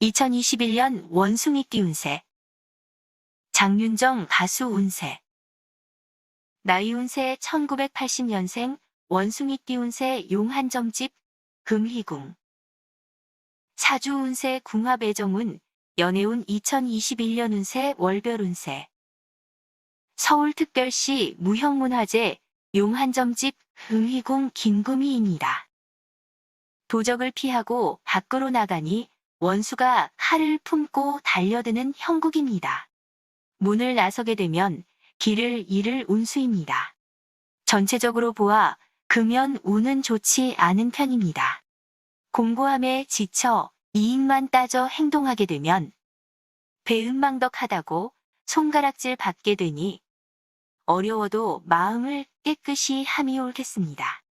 2021년 원숭이 띠운세. 장윤정 가수 운세. 나이 운세 1980년생 원숭이 띠운세 용한점집 금희궁. 사주 운세 궁합 애정운 연애운 2021년 운세 월별 운세. 서울특별시 무형문화재 용한점집 금희궁 김금희입니다. 도적을 피하고 밖으로 나가니 원수가 칼을 품고 달려드는 형국입니다. 문을 나서게 되면 길을 잃을 운수입니다. 전체적으로 보아 금연 운은 좋지 않은 편입니다. 공고함에 지쳐 이익만 따져 행동하게 되면 배은망덕하다고 손가락질 받게 되니 어려워도 마음을 깨끗이 함이 옳겠습니다.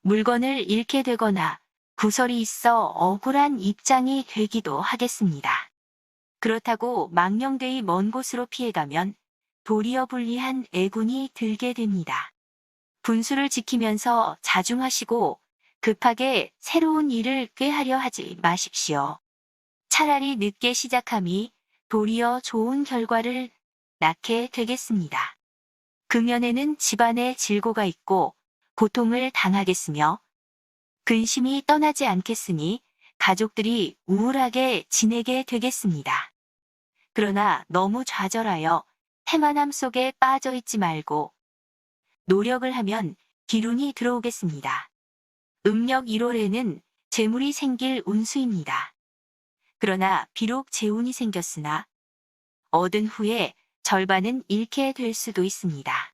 물건을 잃게 되거나 구설이 있어 억울한 입장이 되기도 하겠습니다. 그렇다고 망령되이 먼 곳으로 피해가면 도리어 불리한 애군이 들게 됩니다. 분수를 지키면서 자중하시고 급하게 새로운 일을 꾀하려 하지 마십시오. 차라리 늦게 시작함이 도리어 좋은 결과를 낳게 되겠습니다. 금연에는 집안에 질고가 있고 고통을 당하겠으며 근심이 떠나지 않겠으니 가족들이 우울하게 지내게 되겠습니다. 그러나 너무 좌절하여 태만함 속에 빠져 있지 말고 노력을 하면 기운이 들어오겠습니다. 음력 1월에는 재물이 생길 운수입니다. 그러나 비록 재운이 생겼으나 얻은 후에 절반은 잃게 될 수도 있습니다.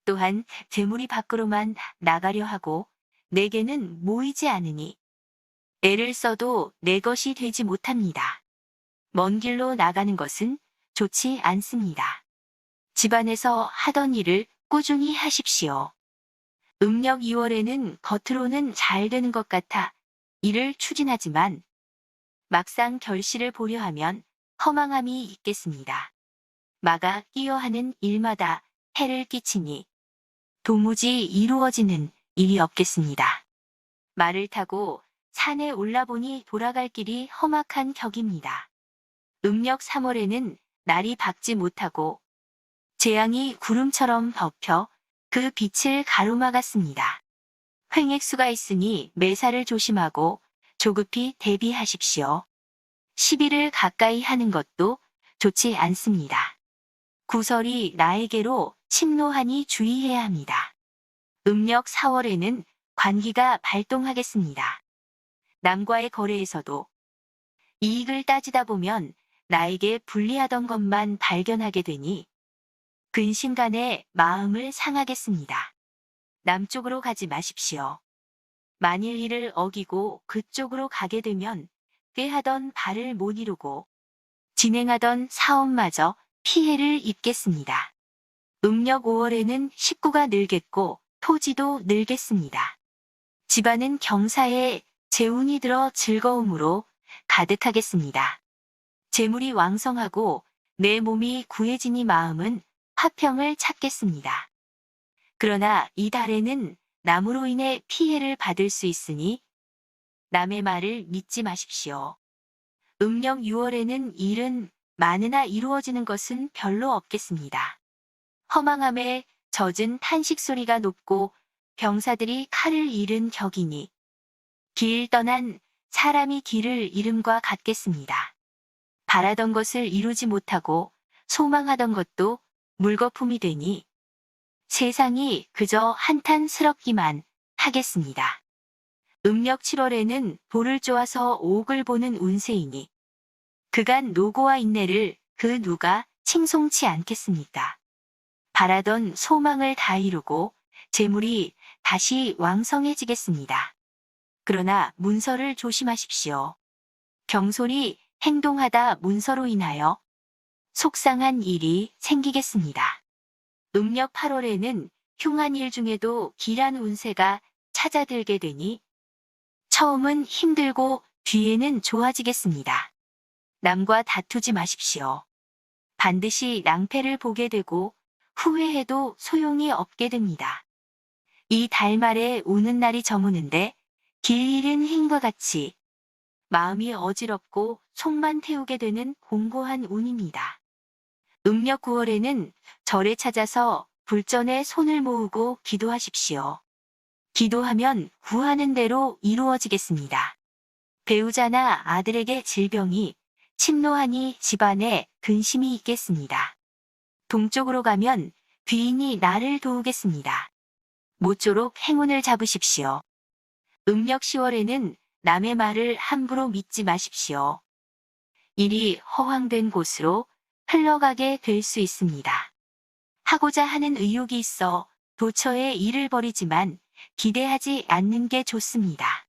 또한 재물이 밖으로만 나가려 하고 내게는 모이지 않으니 애를 써도 내 것이 되지 못합니다. 먼 길로 나가는 것은 좋지 않습니다. 집안에서 하던 일을 꾸준히 하십시오. 음력 2월에는 겉으로는 잘 되는 것 같아 일을 추진하지만 막상 결실을 보려 하면 허망함이 있겠습니다. 마가 끼어 하는 일마다 해를 끼치니 도무지 이루어지는 일이 없겠습니다. 말을 타고 산에 올라보니 돌아갈 길이 험악한 격입니다. 음력 3월에는 날이 밝지 못하고 재앙이 구름처럼 덮여 그 빛을 가로막았습니다. 횡액수가 있으니 매사를 조심하고 조급히 대비하십시오. 시비를 가까이 하는 것도 좋지 않습니다. 구설이 나에게로 침노하니 주의해야 합니다. 음력 4월에는 관기가 발동하겠습니다. 남과의 거래에서도 이익을 따지다 보면 나에게 불리하던 것만 발견하게 되니 근심간에 마음을 상하겠습니다. 남쪽으로 가지 마십시오. 만일 이를 어기고 그쪽으로 가게 되면 꾀하던 바를 못 이루고 진행하던 사업마저 피해를 입겠습니다. 음력 5월에는 식구가 늘겠고 토지도 늘겠습니다. 집안은 경사에 재운이 들어 즐거움으로 가득하겠습니다. 재물이 왕성하고 내 몸이 구해지니 마음은 화평을 찾겠습니다. 그러나 이 달에는 남으로 인해 피해를 받을 수 있으니 남의 말을 믿지 마십시오. 음력 6월에는 일은 많으나 이루어지는 것은 별로 없겠습니다. 허망함에 젖은 탄식 소리가 높고 병사들이 칼을 잃은 격이니 길 떠난 사람이 길을 잃음과 같겠습니다. 바라던 것을 이루지 못하고 소망하던 것도 물거품이 되니 세상이 그저 한탄스럽기만 하겠습니다. 음력 7월에는 돌을 쪼아서 옥을 보는 운세이니 그간 노고와 인내를 그 누가 칭송치 않겠습니까? 바라던 소망을 다 이루고 재물이 다시 왕성해지겠습니다. 그러나 문서를 조심하십시오. 경솔히 행동하다 문서로 인하여 속상한 일이 생기겠습니다. 음력 8월에는 흉한 일 중에도 길한 운세가 찾아들게 되니 처음은 힘들고 뒤에는 좋아지겠습니다. 남과 다투지 마십시오. 반드시 낭패를 보게 되고 후회해도 소용이 없게 됩니다. 이 달 말에 우는 날이 저무는데 길 잃은 흰과 같이 마음이 어지럽고 속만 태우게 되는 공고한 운입니다. 음력 9월에는 절에 찾아서 불전에 손을 모으고 기도하십시오. 기도하면 구하는 대로 이루어지겠습니다. 배우자나 아들에게 질병이 침노하니 집안에 근심이 있겠습니다. 동쪽으로 가면 귀인이 나를 도우겠습니다. 모쪼록 행운을 잡으십시오. 음력 10월에는 남의 말을 함부로 믿지 마십시오. 일이 허황된 곳으로 흘러가게 될 수 있습니다. 하고자 하는 의욕이 있어 도처에 일을 벌이지만 기대하지 않는 게 좋습니다.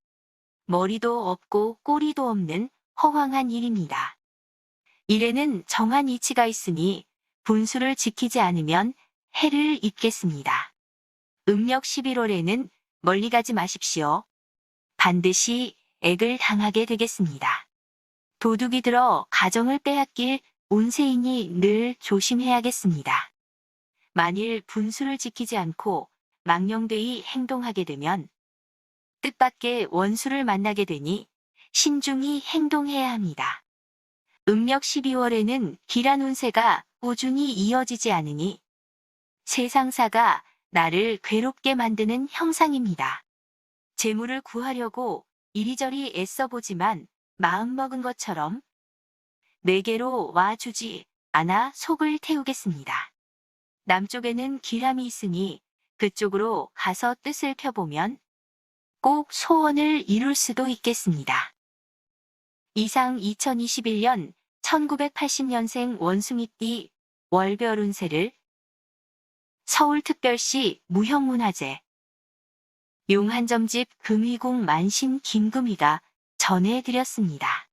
머리도 없고 꼬리도 없는 허황한 일입니다. 일에는 정한 이치가 있으니 분수를 지키지 않으면 해를 입겠습니다. 음력 11월에는 멀리 가지 마십시오. 반드시 액을 당하게 되겠습니다. 도둑이 들어 가정을 빼앗길 운세이니 늘 조심해야겠습니다. 만일 분수를 지키지 않고 망령되이 행동하게 되면 뜻밖의 원수를 만나게 되니 신중히 행동해야 합니다. 음력 12월에는 길한 운세가 꾸준히 이어지지 않으니 세상사가 나를 괴롭게 만드는 형상입니다. 재물을 구하려고 이리저리 애써보지만 마음먹은 것처럼 내게로 와주지 않아 속을 태우겠습니다. 남쪽에는 길함이 있으니 그쪽으로 가서 뜻을 펴보면 꼭 소원을 이룰 수도 있겠습니다. 이상 2021년 1980년생 원숭이띠 월별 운세를 서울특별시 무형문화재 용한점집 금희궁 만신 김금희가 전해드렸습니다.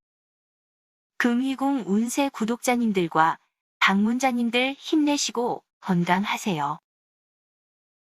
금희궁 운세 구독자님들과 방문자님들 힘내시고 건강하세요.